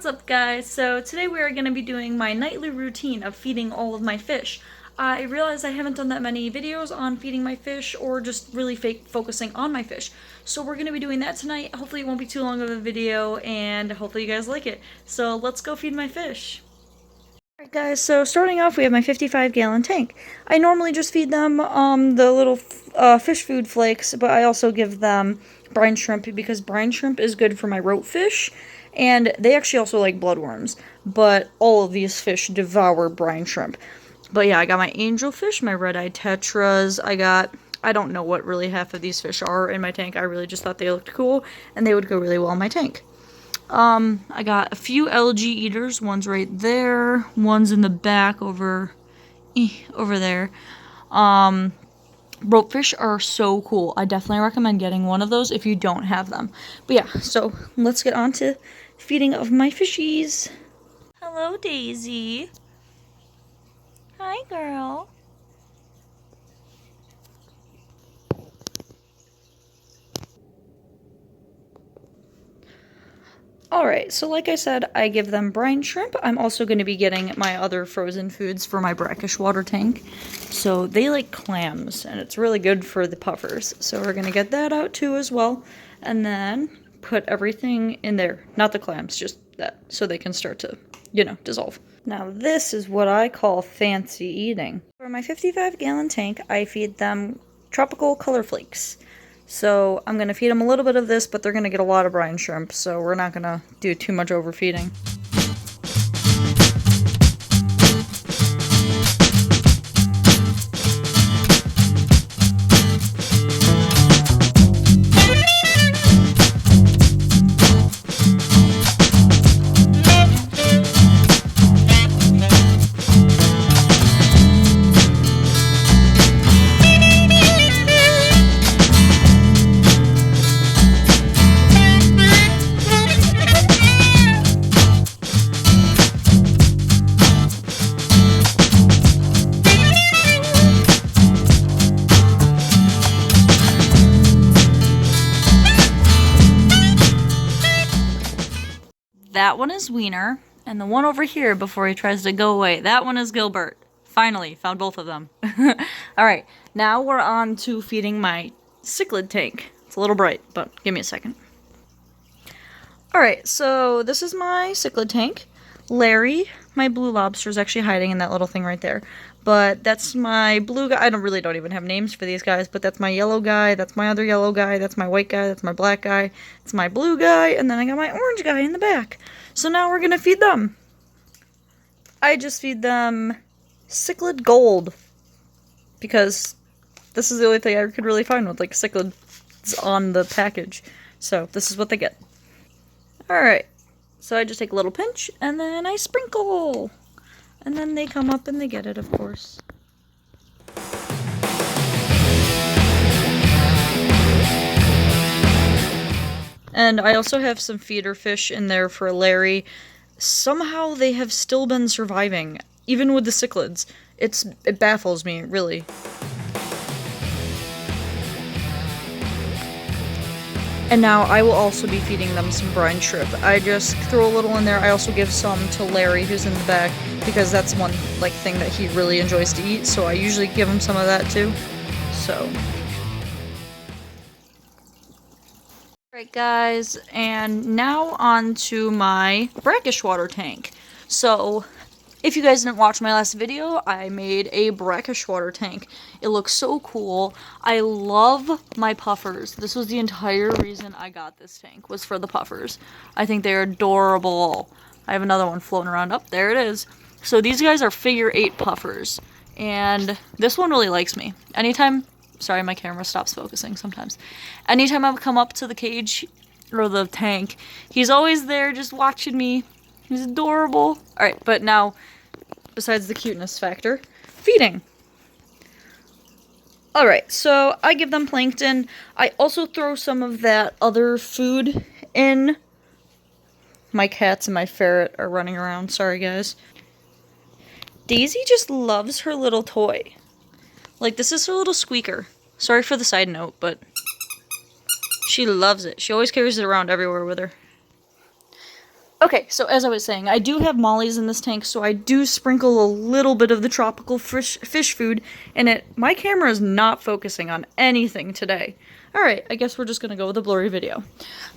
What's up, guys? So today we are going to be doing my nightly routine of feeding all of my fish. I realize I haven't done that many videos on feeding my fish or just really focusing on my fish. So we're going to be doing that tonight. Hopefully it won't be too long of a video and hopefully you guys like it. So let's go feed my fish. Alright guys, so starting off we have my 55-gallon tank. I normally just feed them the little fish food flakes, but I also give them brine shrimp because brine shrimp is good for my roach fish, and they actually also like bloodworms, but all of these fish devour brine shrimp. But yeah, I got my angelfish, my red-eyed tetras, I don't know what really half of these fish are in my tank. I really just thought they looked cool, and they would go really well in my tank. I got a few algae eaters. One's right there. One's in the back over there. Ropefish are so cool. I definitely recommend getting one of those if you don't have them. But yeah, so let's get on to feeding of my fishies. Hello, Daisy. Hi, girl. Alright, so like I said, I give them brine shrimp. I'm also going to be getting my other frozen foods for my brackish water tank. So they like clams, and it's really good for the puffers. So we're going to get that out too as well. And then put everything in there. Not the clams, just that. So they can start to, dissolve. Now this is what I call fancy eating. For my 55-gallon tank, I feed them tropical color flakes. So I'm going to feed them a little bit of this, but they're going to get a lot of brine shrimp, so we're not going to do too much overfeeding. That one is Wiener, and the one over here before he tries to go away, that one is Gilbert. Finally, found both of them. Alright, now we're on to feeding my cichlid tank. It's a little bright, but give me a second. Alright, so this is my cichlid tank. Larry, my blue lobster, is actually hiding in that little thing right there. But that's my blue guy. I don't even have names for these guys, but that's my yellow guy, that's my other yellow guy, that's my white guy, that's my black guy, it's my blue guy, and then I got my orange guy in the back. So now we're gonna feed them. I just feed them cichlid gold, because this is the only thing I could really find with like cichlids on the package. So this is what they get. Alright, so I just take a little pinch, and then I sprinkle. And then they come up and they get it, of course. And I also have some feeder fish in there for Larry. Somehow they have still been surviving, even with the cichlids. It baffles me, really. And now I will also be feeding them some brine shrimp. I just throw a little in there. I also give some to Larry, who's in the back, because that's one thing that he really enjoys to eat, so I usually give him some of that too. So. Alright guys, and now on to my brackish water tank. So, if you guys didn't watch my last video, I made a brackish water tank. It looks so cool. I love my puffers. This was the entire reason I got this tank, was for the puffers. I think they're adorable. I have another one floating around. Up there it is. So these guys are figure 8 puffers, and this one really likes me. Sorry, my camera stops focusing sometimes. Anytime I come up to the cage, or the tank, he's always there just watching me. He's adorable. Alright, but now, besides the cuteness factor, feeding. Alright, so I give them plankton. I also throw some of that other food in. My cats and my ferret are running around. Sorry, guys. Daisy just loves her little toy. Like, this is her little squeaker. Sorry for the side note, but she loves it. She always carries it around everywhere with her. Okay, so as I was saying, I do have mollies in this tank, so I do sprinkle a little bit of the tropical fish food in it. My camera is not focusing on anything today. Alright, I guess we're just gonna go with a blurry video.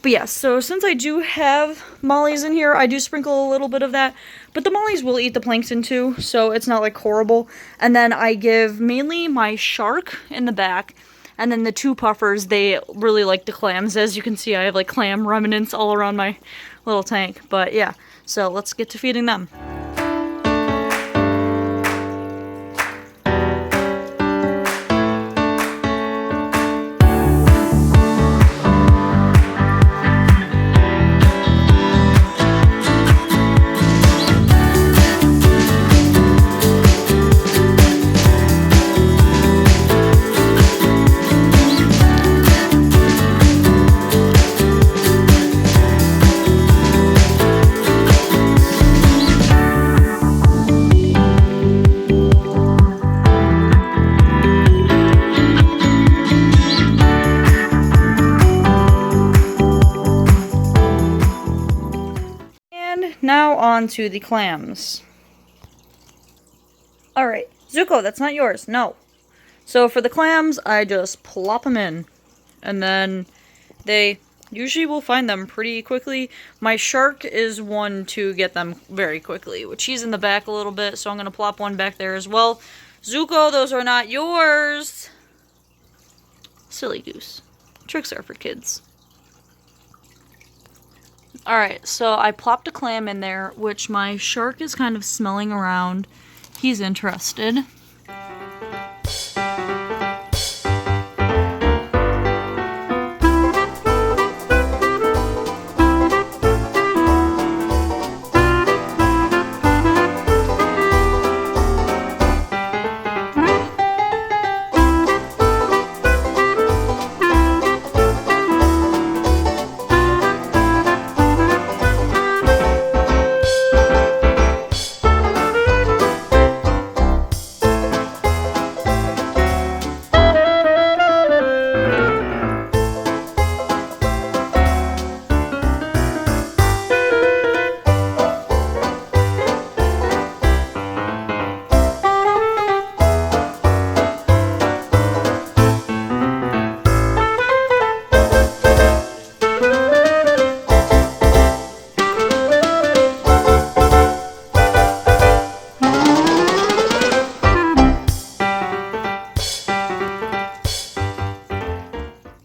But yeah, so since I do have mollies in here, I do sprinkle a little bit of that. But the mollies will eat the plankton too, so it's not like horrible. And then I give mainly my shark in the back. And then the two puffers, they really like the clams. As you can see, I have like clam remnants all around my little tank. But yeah, so let's get to feeding them. Now on to the clams. Alright, Zuko, that's not yours. No. So for the clams, I just plop them in. And then they usually will find them pretty quickly. My shark is one to get them very quickly, which he's in the back a little bit, so I'm going to plop one back there as well. Zuko, those are not yours. Silly goose. Tricks are for kids. Alright, so I plopped a clam in there, which my shark is kind of smelling around. He's interested.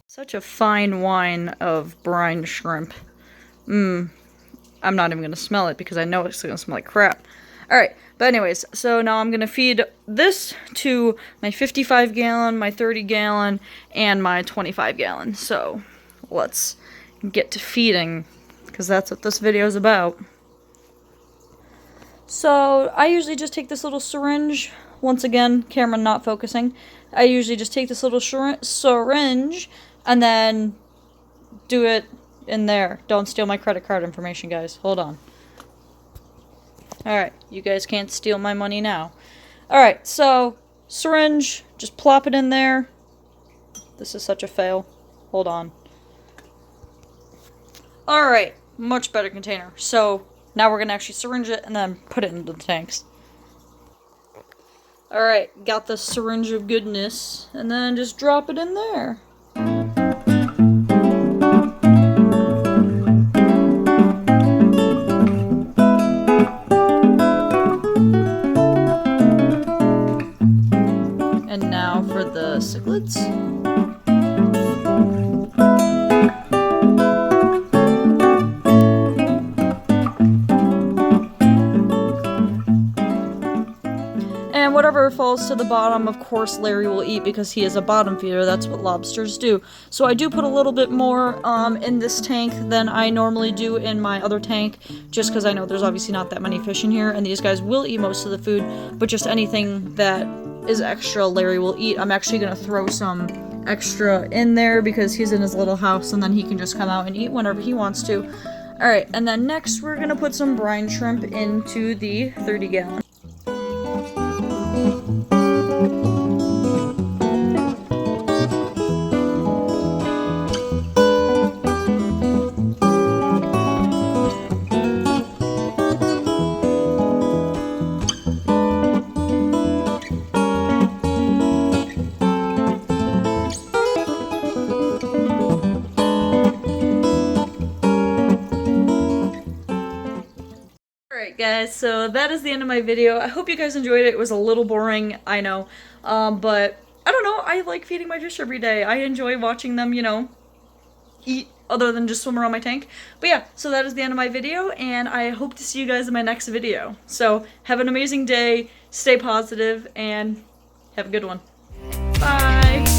Such a fine wine of brine shrimp. I'm not even gonna smell it because I know it's gonna smell like crap. Alright, but anyways, so now I'm gonna feed this to my 55 gallon, my 30 gallon, and my 25 gallon. So let's get to feeding, because that's what this video is about. So I usually just take this little syringe. Once again, camera not focusing. I usually just take this little syringe and then do it in there. Don't steal my credit card information, guys. Hold on. Alright, you guys can't steal my money now. Alright, so syringe, just plop it in there. This is such a fail. Hold on. Alright, much better container. So now we're gonna actually syringe it and then put it into the tanks. Alright, got the syringe of goodness, and then just drop it in there. And now for the cichlids. And whatever falls to the bottom, of course, Larry will eat because he is a bottom feeder. That's what lobsters do. So I do put a little bit more in this tank than I normally do in my other tank, just because I know there's obviously not that many fish in here, and these guys will eat most of the food, but just anything that is extra, Larry will eat. I'm actually going to throw some extra in there because he's in his little house, and then he can just come out and eat whenever he wants to. Alright, and then next we're going to put some brine shrimp into the 30 gallon. guys, so that is the end of my video. I hope you guys enjoyed it. It was a little boring, I know, but I don't know, I like feeding my fish every day. I enjoy watching them, you know, eat other than just swim around my tank. But yeah, so that is the end of my video, and I hope to see you guys in my next video. So have an amazing day, stay positive, and have a good one. Bye!